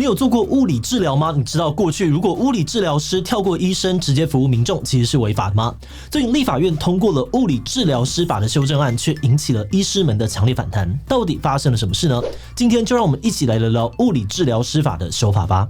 你有做过物理治疗吗？你知道过去如果物理治疗师跳过医生直接服务民众，其实是违法的吗？最近立法院通过了物理治疗师法的修正案，却引起了医师们的强烈反弹。到底发生了什么事呢？今天就让我们一起来聊聊物理治疗师法的修法吧。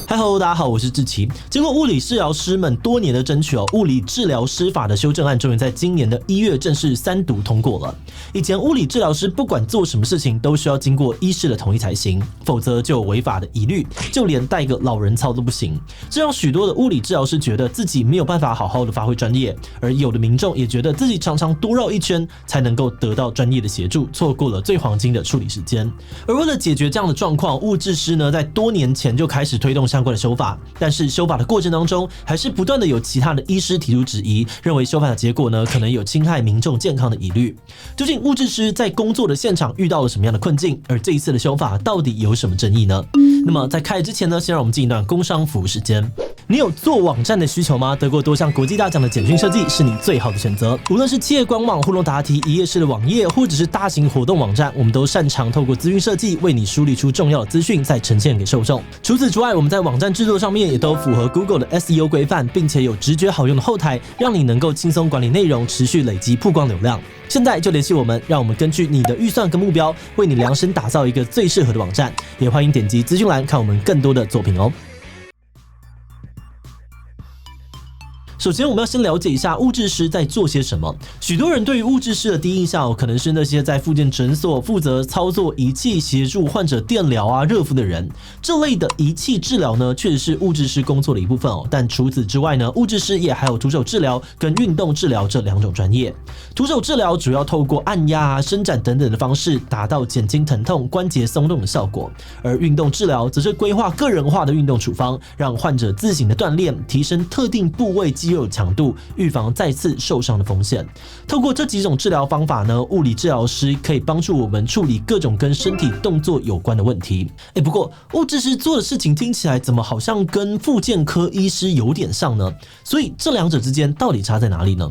Hello， 大家好，我是志奇。经过物理治疗师们多年的争取物理治疗师法的修正案终于在今年的1月正式3读通过了。以前物理治疗师不管做什么事情都需要经过医师的同意才行，否则就有违法的疑虑，就连带个老人操都不行。这让许多的物理治疗师觉得自己没有办法好好的发挥专业，而有的民众也觉得自己常常多绕一圈才能够得到专业的协助，错过了最黄金的处理时间。而为了解决这样的状况，物治师呢在多年前就开始推动相关的修法，但是修法的过程当中，还是不断的有其他的医师提出质疑，认为修法的结果呢可能有侵害民众健康的疑虑。究竟物治师在工作的现场遇到了什么样的困境？而这一次的修法到底有什么争议呢？那么在开始之前呢，先让我们进一段工商服务时间。你有做网站的需求吗？得过多项国际大奖的简讯设计是你最好的选择。无论是企业官网、互动答题、一页式的网页，或者是大型活动网站，我们都擅长透过资讯设计为你梳理出重要的资讯，再呈现给受众。除此之外，我们在网站制作上面也都符合 Google 的 SEO 规范，并且有直觉好用的后台，让你能够轻松管理内容，持续累积曝光流量。现在就联系我们，让我们根据你的预算跟目标，为你量身打造一个最适合的网站。也欢迎点击资讯栏看我们更多的作品哦。首先，我们要先了解一下物治师在做些什么。许多人对于物治师的第一印象，可能是那些在复健诊所负责操作仪器协助患者电疗啊、热敷的人。这类的仪器治疗呢，确实是物治师工作的一部分哦。但除此之外呢，物治师也还有徒手治疗跟运动治疗这两种专业。徒手治疗主要透过按压啊、伸展等等的方式，达到减轻疼痛、关节松动的效果。而运动治疗则是规划个人化的运动处方，让患者自行的锻炼，提升特定部位肌肉强度，预防再次受伤的风险。透过这几种治疗方法呢，物理治疗师可以帮助我们处理各种跟身体动作有关的问题。不过物治师做的事情听起来怎么好像跟复健科医师有点像呢？所以这两者之间到底差在哪里呢？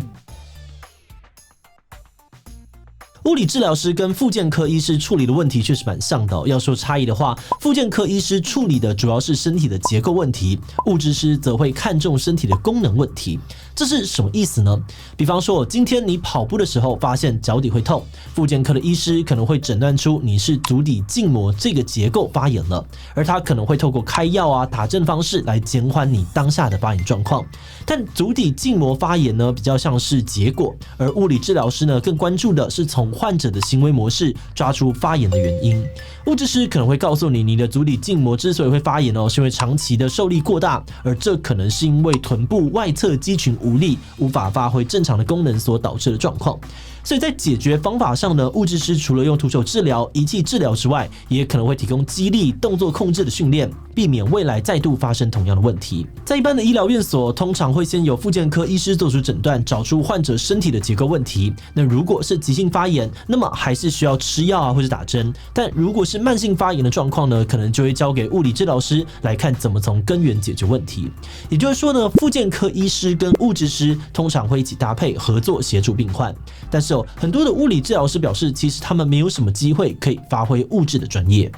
物理治疗师跟复健科医师处理的问题确实蛮像的要说差异的话，复健科医师处理的主要是身体的结构问题，物治师则会看重身体的功能问题。这是什么意思呢？比方说，今天你跑步的时候发现脚底会痛，复健科的医师可能会诊断出你是足底静膜这个结构发炎了，而他可能会透过开药啊、打针方式来减缓你当下的发炎状况。但足底静膜发炎呢，比较像是结果，而物理治疗师呢，更关注的是从患者的行为模式抓出发炎的原因。物治师可能会告诉你，你的足底静膜之所以会发炎是因为长期的受力过大，而这可能是因为臀部外侧肌群无力，无法发挥正常的功能所导致的状况。所以在解决方法上呢，物治师除了用徒手治疗、仪器治疗之外，也可能会提供肌力、动作控制的训练，避免未来再度发生同样的问题。在一般的医疗院所，通常会先由复健科医师做出诊断，找出患者身体的结构问题。那如果是急性发炎，那么还是需要吃药啊，或者打针。但如果是慢性发炎的状况呢，可能就会交给物理治疗师来看怎么从根源解决问题。也就是说呢，复健科医师跟物治师通常会一起搭配合作协助病患。但是很多的物理治疗师表示，其实他们没有什么机会可以发挥物治的专业。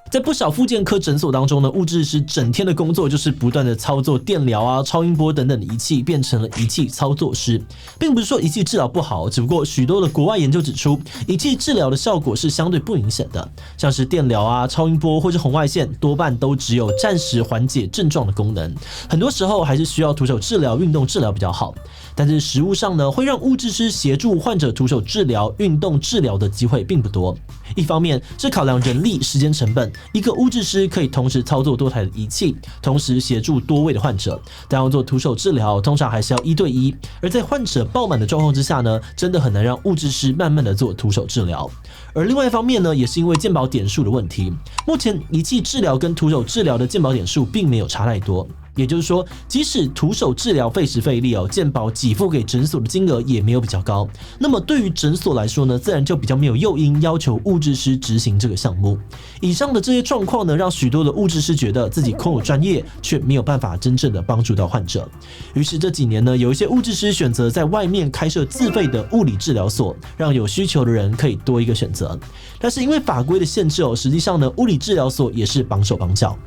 在不少复健科诊所当中呢，物治师整天的工作就是不断的操作电疗啊、超音波等等的仪器，变成了仪器操作师。并不是说仪器治疗不好，只不过许多的国外研究指出，仪器治疗的效果是相对不明显的，像是电疗啊、超音波或是红外线，多半都只有暂时缓解症状的功能，很多时候还是需要徒手治疗、运动治疗比较好。但是实务上呢，会让物治师协助患者徒手治疗、运动治疗的机会并不多。一方面是考量人力、时间成本，一个物治师可以同时操作多台的仪器，同时协助多位的患者。但要做徒手治疗，通常还是要1对1，而在患者爆满的状况之下呢，真的很难让物治师慢慢的做徒手治疗。而另外一方面呢，也是因为健保点数的问题，目前仪器治疗跟徒手治疗的健保点数并没有差太多。也就是说，即使徒手治疗费时费力健保给付给诊所的金额也没有比较高。那么对于诊所来说呢，自然就比较没有诱因要求物质师执行这个项目。以上的这些状况呢，让许多的物质师觉得自己空有专业，却没有办法真正的帮助到患者。于是这几年呢，有一些物质师选择在外面开设自费的物理治疗所，让有需求的人可以多一个选择。但是因为法规的限制实际上呢，物理治疗所也是绑手绑脚。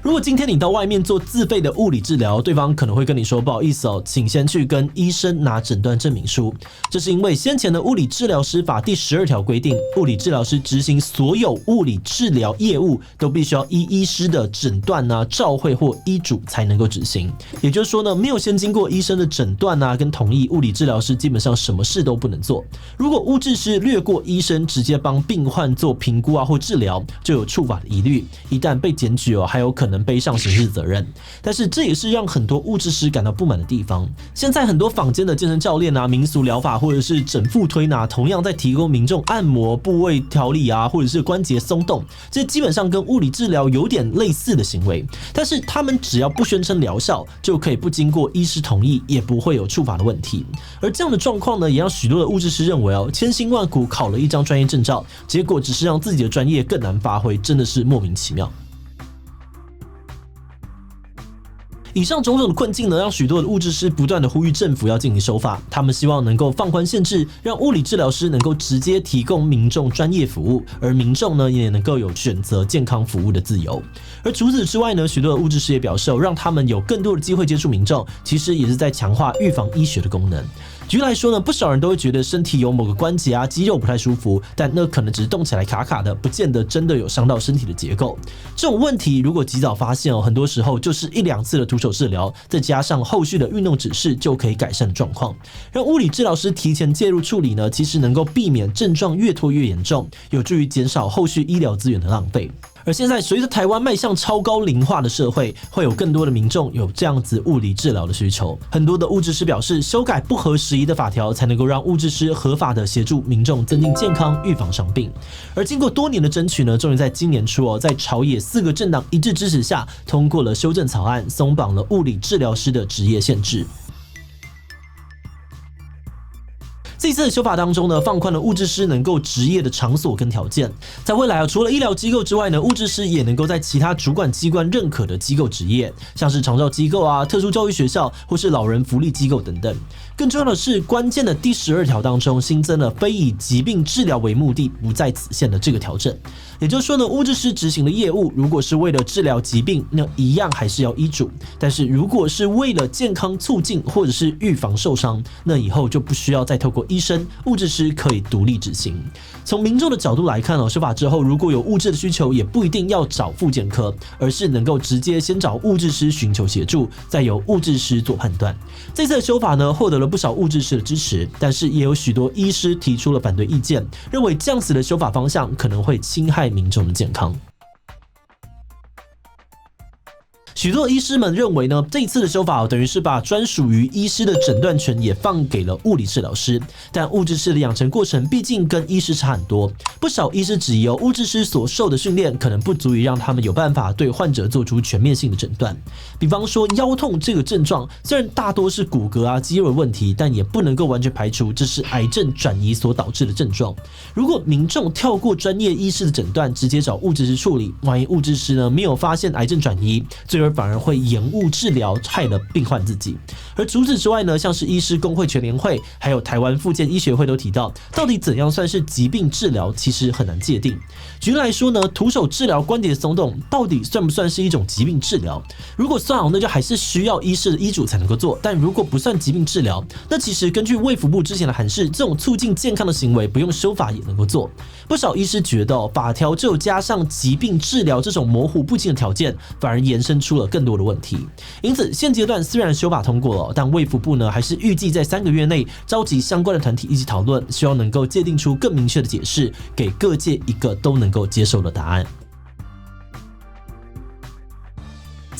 如果今天你到外面做自费的物理治疗，对方可能会跟你说，不好意思请先去跟医生拿诊断证明书。这是因为先前的物理治疗师法第12条规定，物理治疗师执行所有物理治疗业务都必须要依医师的诊断照会或医嘱才能够执行。也就是说呢，没有先经过医生的诊断跟同意，物理治疗师基本上什么事都不能做。如果物质师略过医生，直接帮病患做评估或治疗，就有触法的疑虑，一旦被检举还有可能背上刑事责任。但是这也是让很多物质师感到不满的地方。现在很多坊间的健身教练民俗疗法或者是整复推拿，同样在提供民众按摩、部位调理或者是关节松动，这基本上跟物理治疗有点类似的行为。但是他们只要不宣称疗效，就可以不经过医师同意，也不会有触法的问题。而这样的状况呢，也让许多的物质师认为千辛万苦考了一张专业证照，结果只是让自己的专业更难发挥，真的是莫名其妙。以上种种的困境呢，让许多的物质师不断的呼吁政府要进行修法，他们希望能够放宽限制，让物理治疗师能够直接提供民众专业服务，而民众呢也能够有选择健康服务的自由。而除此之外呢，许多的物质师也表示，让他们有更多的机会接触民众，其实也是在强化预防医学的功能。举例来说呢，不少人都会觉得身体有某个关节肌肉不太舒服，但那可能只是动起来卡卡的，不见得真的有伤到身体的结构。这种问题如果及早发现很多时候就是1-2次的徒手治疗，再加上后续的运动指示，就可以改善的状况。让物理治疗师提前介入处理呢，其实能够避免症状越拖越严重，有助于减少后续医疗资源的浪费。而现在随着台湾迈向超高龄化的社会，会有更多的民众有这样子物理治疗的需求。很多的物质师表示，修改不合时宜的法条，才能够让物质师合法的协助民众增进健康，预防伤病。而经过多年的争取呢，终于在今年初在朝野4个政党一致支持下，通过了修正草案，松绑了物理治疗师的职业限制。这一次的修法当中呢，放宽了物质师能够执业的场所跟条件。在未来除了医疗机构之外呢，物质师也能够在其他主管机关认可的机构执业，像是长照机构特殊教育学校或是老人福利机构等等。更重要的是，关键的第12条当中新增了非以疾病治疗为目的不在此限的这个调整。也就是说呢，物质师执行的业务如果是为了治疗疾病，那一样还是要医嘱；但是如果是为了健康促进或者是预防受伤，那以后就不需要再透过医生，物质师可以独立执行。从民众的角度来看修法之后，如果有物质的需求，也不一定要找复健科，而是能够直接先找物质师寻求协助，再由物质师做判断。这次的修法呢，获得了不少物质师的支持，但是也有许多医师提出了反对意见，认为这样子的修法方向可能会侵害民众的健康。许多医师们认为呢，这一次的修法等于是把专属于医师的诊断权也放给了物理治疗师，但物质师的养成过程毕竟跟医师差很多，不少医师质疑物质师所受的训练可能不足以让他们有办法对患者做出全面性的诊断。比方说腰痛这个症状，虽然大多是骨骼肌肉的问题，但也不能够完全排除这是癌症转移所导致的症状。如果民众跳过专业医师的诊断，直接找物质师处理，万一物质师呢没有发现癌症转移，最而反而会延误治疗，害了病患自己。而除此之外呢，像是医师工会全联会还有台湾复健医学会都提到，到底怎样算是疾病治疗，其实很难界定。举例来说呢，徒手治疗关节松动到底算不算是一种疾病治疗？如果算那就还是需要医师的医嘱才能够做，但如果不算疾病治疗，那其实根据卫福部之前的函释，这种促进健康的行为不用修法也能够做。不少医师觉得法条只有加上疾病治疗这种模糊不清的条件，反而延伸出了更多的问题。因此现阶段虽然修法通过了，但卫福部呢还是预计在3个月内召集相关的团体一起讨论，希望能够界定出更明确的解释，给各界一个都能够接受的答案。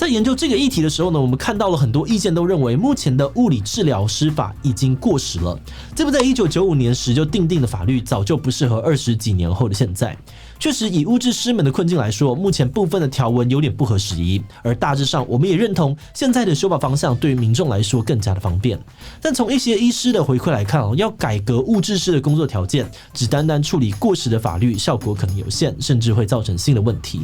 在研究这个议题的时候呢，我们看到了很多意见都认为，目前的物理治疗师法已经过时了。这部在1995年时就订定的法律，早就不适合20几年后的现在。确实，以物质师们的困境来说，目前部分的条文有点不合时宜，而大致上我们也认同现在的修法方向对于民众来说更加的方便。但从一些医师的回馈来看，要改革物质师的工作条件，只单单处理过时的法律，效果可能有限，甚至会造成新的问题。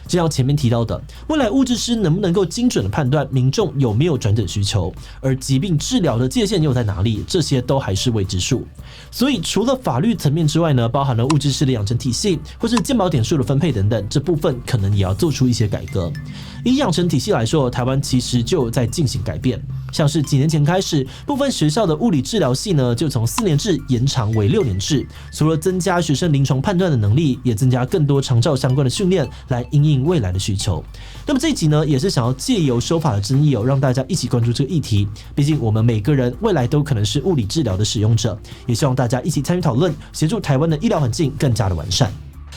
就像前面提到的，未来物质师能不能够精准的判断民众有没有转诊需求，而疾病治疗的界限又在哪里，这些都还是未知数。所以除了法律层面之外呢，包含了物质师的养成体系或是健保点数的分配等等，这部分可能也要做出一些改革。以养成体系来说，台湾其实就有在进行改变，像是几年前开始，部分学校的物理治疗系呢就从4年制延长为6年制，除了增加学生临床判断的能力，也增加更多长照相关的训练，来因应未来的需求。那么这一集呢，也是想要借由修法的争议让大家一起关注这个议题。毕竟我们每个人未来都可能是物理治疗的使用者，也希望大家一起参与讨论，协助台湾的医疗环境更加的完善。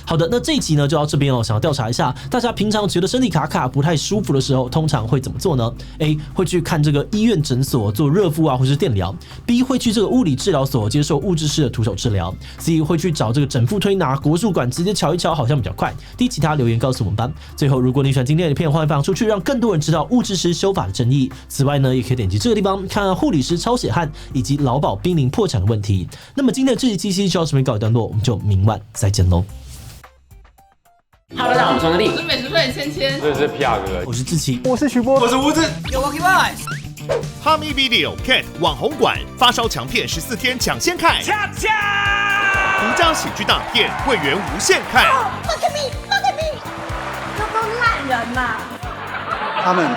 好的，那这一集呢就到这边哦。想要调查一下，大家平常觉得身体卡卡不太舒服的时候，通常会怎么做呢 ？A 会去看这个医院诊所做热敷啊，或是电疗。B 会去这个物理治疗所接受物质式的徒手治疗。C 会去找这个整复推拿、国术馆直接瞧一瞧，好像比较快。D 其他留言告诉我们吧。最后，如果你喜欢今天的影片，欢迎分享出去，让更多人知道物质师修法的争议。此外呢，也可以点击这个地方看看护理师超血汗以及劳保濒临破产的问题。那么今天的这一期就到这边告一段落，我们就明晚再见喽。Hello， 大家好，我是张力，我是美食队芊芊，这是皮亚哥，我是志奇，我是徐波，我是吴子。有 Walkie Boys。哈密 Video Cat 网红馆发烧强片14天抢先看，恰恰，独家喜剧大片会员无限看。Look at me， 这都烂人嘛！他们